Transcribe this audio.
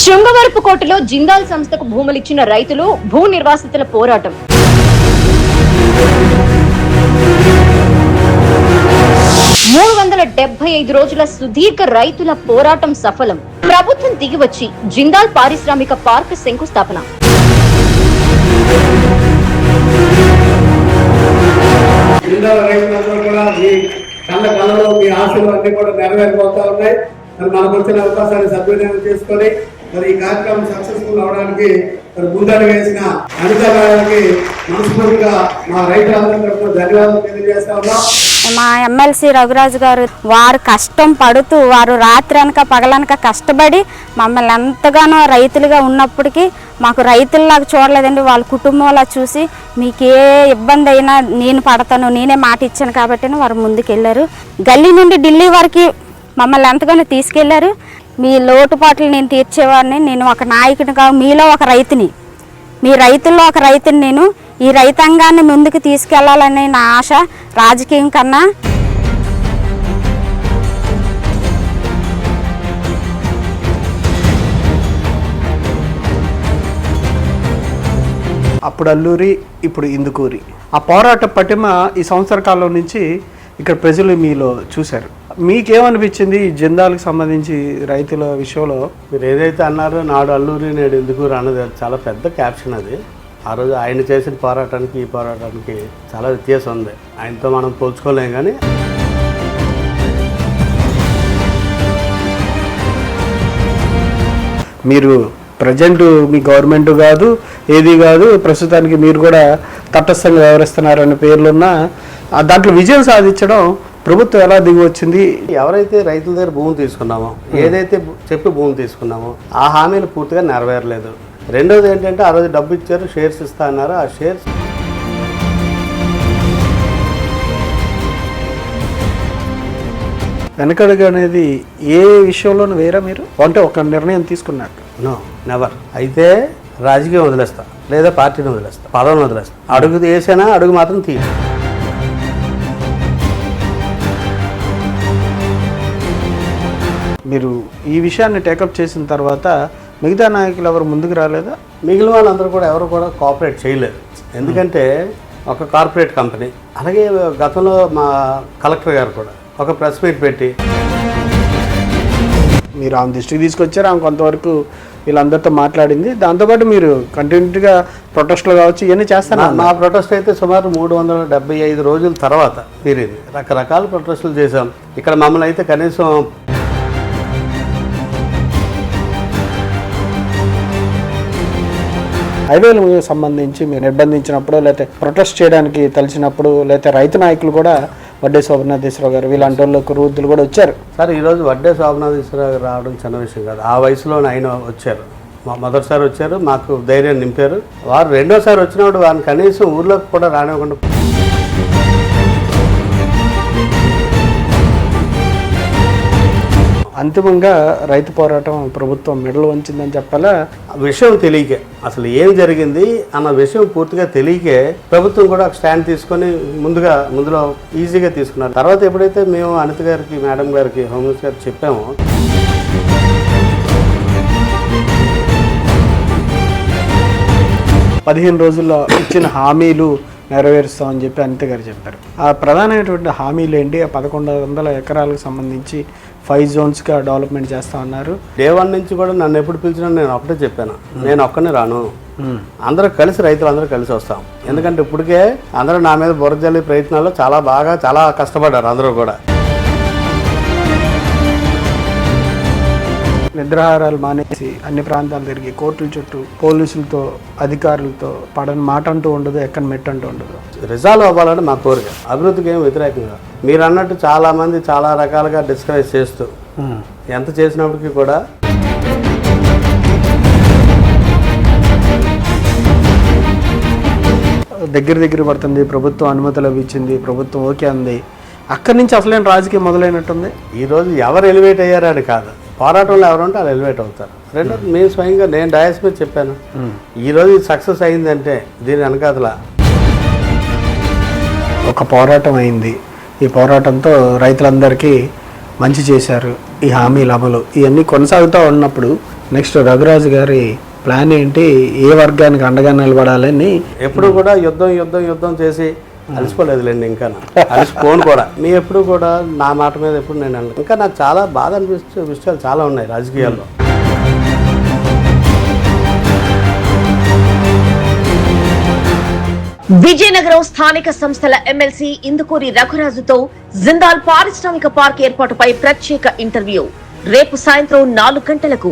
శృంగవరపుకోటలో జిందాల్ సంస్థకు భూములిచ్చిన రైతులు భూ నిర్వాసితుల పోరాటం. మూడు 375 రోజుల సుదీర్ఘ రైతుల పోరాటం సఫలం. ప్రభుత్వం దిగివచ్చి జిందాల్ పారిశ్రామిక పార్క్ శంకుస్థాపన. జిందాల్ రైతులందరూ కూడా మీ కళ్ళలో మీ ఆశలు అన్ని కూడా నెరవేరిపోతా ఉన్నాయి. మనకు వచ్చిన అవకాశాన్ని సద్వినియోగం చేసుకొని మరి ఈ కార్యక్రమం సక్సెస్ఫుల్ అవడానికి ముందడుగు వేసిన అధికారులకి మనస్ఫూర్తిగా మా రైతులందరి తరఫున ధన్యవాదాలు తెలియజేస్తా ఉన్నాం. మా ఎమ్మెల్సీ రఘురాజు గారు వారు కష్టం పడుతూ వారు రాత్రి అనక పగలనక కష్టపడి మమ్మల్ని ఎంతగానో రైతులుగా ఉన్నప్పటికీ మాకు రైతుల్లాగా చూడలేదండి. వాళ్ళ కుటుంబంలా చూసి మీకు ఏ ఇబ్బంది అయినా నేను పడతాను, నేనే మాట ఇచ్చాను కాబట్టి వారు ముందుకు వెళ్ళారు. గల్లీ నుండి ఢిల్లీ వరకు మమ్మల్ని ఎంతగానో తీసుకెళ్లారు. మీ లోటుపాట్లు నేను తీర్చేవాడిని, నేను ఒక నాయకుని కాదు, మీలో ఒక రైతుని, మీ రైతుల్లో ఒక రైతుని. నేను ఈ రైతాంగాన్ని ముందుకు తీసుకెళ్లాలని నా ఆశ. రాజకీయం కన్నా అప్పుడు అల్లూరి, ఇప్పుడు ఇందుకూరి. ఆ పోరాట పటిమ ఈ సంవత్సర కాలం నుంచి ఇక్కడ ప్రజలు మీలో చూశారు. మీకేమనిపించింది ఈ జిందాల్కి సంబంధించి రైతుల విషయంలో? మీరు ఏదైతే అన్నారో నాడు అల్లూరి నేడు ఇందుకూరి అన్నది చాలా పెద్ద క్యాప్షన్ అది. ఆ రోజు ఆయన చేసిన పోరాటానికి ఈ పోరాటానికి చాలా వ్యత్యాసం ఉంది. ఆయనతో మనం పోల్చుకోలేం. కానీ మీరు ప్రజెంట్ మీ గవర్నమెంట్ కాదు, ఏది కాదు, ప్రస్తుతానికి మీరు కూడా తటస్థంగా వ్యవహరిస్తున్నారనే పేర్లున్నా దాంట్లో విజయం సాధించడం ప్రభుత్వం ఎలా దిగి వచ్చింది? ఎవరైతే రైతుల దగ్గర భూమి తీసుకున్నామో, ఏదైతే చెప్పి భూమి తీసుకున్నామో ఆ హామీలు పూర్తిగా నెరవేరలేదు. రెండోది ఏంటంటే ఆ రోజు డబ్బు ఇచ్చారు, షేర్స్ ఇస్తా అన్నారు. ఆ షేర్స్ వెనకడుగు అనేది ఏ విషయంలోనూ వేరే మీరు అంటే ఒక నిర్ణయం తీసుకున్నారు? No, never. అయితే రాజకీయం వదిలేస్తా, లేదా పార్టీని వదిలేస్తా, పదవిని వదిలేస్తా. అడుగు వేసినా అడుగు మాత్రం తీయ. మీరు ఈ విషయాన్ని టేకప్ చేసిన తర్వాత మిగతా నాయకులు ఎవరు ముందుకు రాలేదా? మిగిలిన వాళ్ళందరూ కూడా ఎవరు కూడా కోఆపరేట్ చేయలేదు. ఎందుకంటే ఒక కార్పొరేట్ కంపెనీ, అలాగే గతంలో మా కలెక్టర్ గారు కూడా ఒక ప్రెస్ మీట్ పెట్టి మీరు ఆమె దృష్టికి తీసుకొచ్చారు. ఆమె కొంతవరకు వీళ్ళందరితో మాట్లాడింది. దాంతోపాటు మీరు కంటిన్యూగా ప్రొటెస్ట్లు కావచ్చు ఇవన్నీ చేస్తాను. మా ప్రొటెస్ట్ అయితే సుమారు 375 రోజుల తర్వాత తీరింది. రకరకాల ప్రొటెస్టులు చేశాం. ఇక్కడ మమ్మల్ని అయితే కనీసం హైవేలకు సంబంధించి మీరు నిర్బంధించినప్పుడు, లేకపోతే ప్రొటెస్ట్ చేయడానికి తలిచినప్పుడు, లేకపోతే రైతు నాయకులు కూడా వడ్డే శోభనాథేశ్వరరావు గారు వీళ్ళంటి వాళ్ళు వృద్ధులు కూడా వచ్చారు. సార్ ఈరోజు వడ్డే శోభనాథేశ్వరరావు గారు రావడం చిన్న విషయం కాదు. ఆ వయసులో ఆయన వచ్చారు. మొదటిసారి వచ్చారు, మాకు ధైర్యం నింపారు. వారు రెండోసారి వచ్చినప్పుడు వారిని కనీసం ఊర్లోకి కూడా రానివ్వకుండా అంతిమంగా రైతు పోరాటం ప్రభుత్వం మెడలు వంచిందని చెప్పాలా? విషయం తెలియకే, అసలు ఏం జరిగింది అన్న విషయం పూర్తిగా తెలియకే ప్రభుత్వం కూడా స్టాండ్ తీసుకొని ముందులో ఈజీగా తీసుకున్నారు. తర్వాత ఎప్పుడైతే మేము అనిత గారికి, మేడం గారికి, హోంమినిస్టర్ గారికి చెప్పామో, పదిహేను రోజుల్లో ఇచ్చిన హామీలు నెరవేరుస్తామని చెప్పి అనిత గారు చెప్పారు. ఆ ప్రధానమైనటువంటి హామీలు ఏంటి? 1100 ఎకరాలకు సంబంధించి 5 జోన్స్గా డెవలప్మెంట్ చేస్తా ఉన్నారు. డే 1 నుంచి కూడా నన్ను ఎప్పుడు పిలిచినా నేను ఒకటే చెప్పాను, నేను ఒక్కనే రాను, అందరూ కలిసి, రైతులందరూ కలిసి వస్తాం. ఎందుకంటే ఇప్పటికే అందరూ నా మీద బురద జల్లే ప్రయత్నాల్లో చాలా కష్టపడ్డారు అందరూ కూడా. నిద్రాహారాలు మానేసి అన్ని ప్రాంతాలు తిరిగి కోర్టుల చుట్టూ పోలీసులతో, అధికారులతో పడని మాట అంటూ ఉండదు, ఎక్కడ మెట్టు అంటూ ఉండదు. రిజాల్వ్ అవ్వాలని మా కోరిక. అభివృద్ధికి ఏం వ్యతిరేకంగా మీరు అన్నట్టు చాలామంది చాలా రకాలుగా డిస్కరేజ్ చేస్తూ ఎంత చేసినప్పటికీ కూడా దగ్గర పడుతుంది. ప్రభుత్వం అనుమతులు ఇచ్చింది, ప్రభుత్వం ఓకే అంది. అక్కడి నుంచి అసలైన రాజకీయం మొదలైనట్టుంది. ఈరోజు ఎవరు ఎలివేట్ అయ్యారని కాదు, పోరాటంలో ఎవరు ఉంటే వాళ్ళు ఎలివేట్ అవుతారు. రెండోది మేము స్వయంగా నేను డయాస్ మీద చెప్పాను, ఈరోజు ఇది సక్సెస్ అయిందంటే దీని వెనకాతల ఒక పోరాటం అయింది. ఈ పోరాటంతో రైతులందరికీ మంచి చేశారు. ఈ హామీల అమలు ఇవన్నీ కొనసాగుతూ ఉన్నప్పుడు నెక్స్ట్ రఘురాజు గారి ప్లాన్ ఏంటి? ఏ వర్గానికి అండగా నిలబడాలని? ఎప్పుడు కూడా యుద్ధం చేసి అలసిపోలేదులేండి, ఇంకా అలసిపోను కూడా. మీ ఎప్పుడు కూడా నా మాట మీద ఎప్పుడు నేను ఇంకా నాకు చాలా బాధ అనిపించే విషయాలు చాలా ఉన్నాయి రాజకీయాల్లో. విజయనగరం స్థానిక సంస్థల ఎమ్మెల్సీ ఇందుకూరి రఘురాజుతో జిందాల్ పారిశ్రామిక పార్క్ ఏర్పాటుపై ప్రత్యేక ఇంటర్వ్యూ రేపు సాయంత్రం 4 గంటలకు.